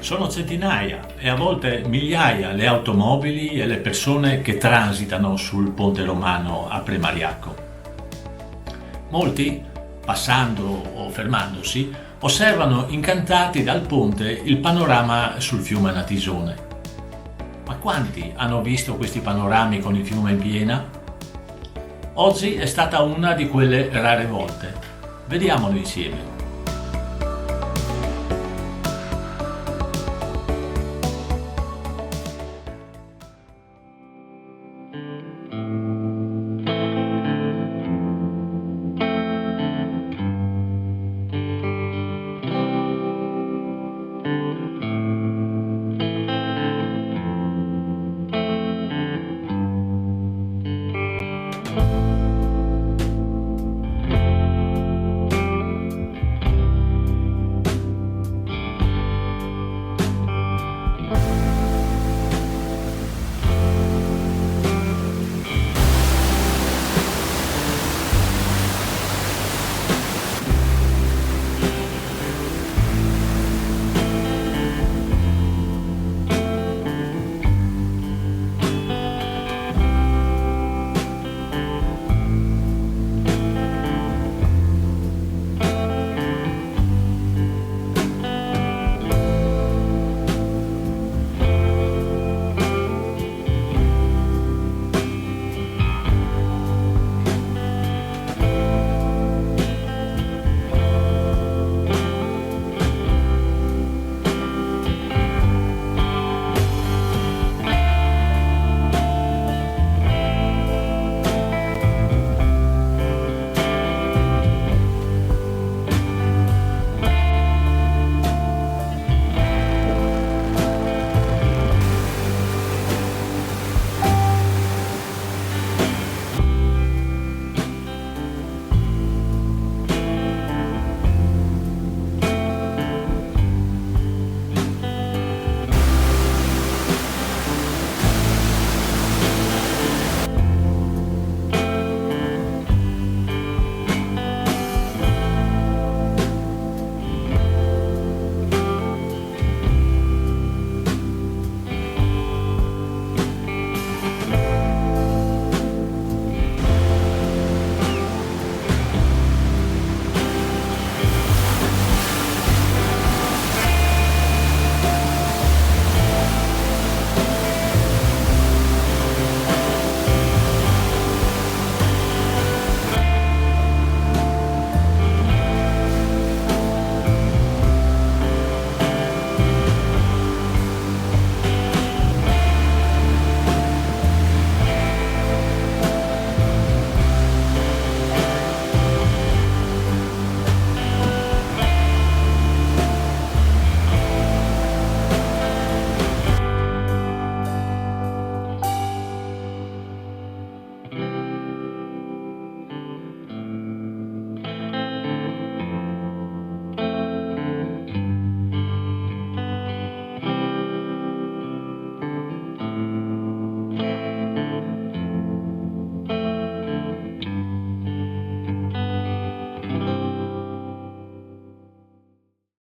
Sono centinaia e a volte migliaia le automobili e le persone che transitano sul ponte romano a Premariacco. Molti, passando o fermandosi, osservano incantati dal ponte il panorama sul fiume Natisone. Ma quanti hanno visto questi panorami con il fiume in piena? Oggi è stata una di quelle rare volte. Vediamolo insieme.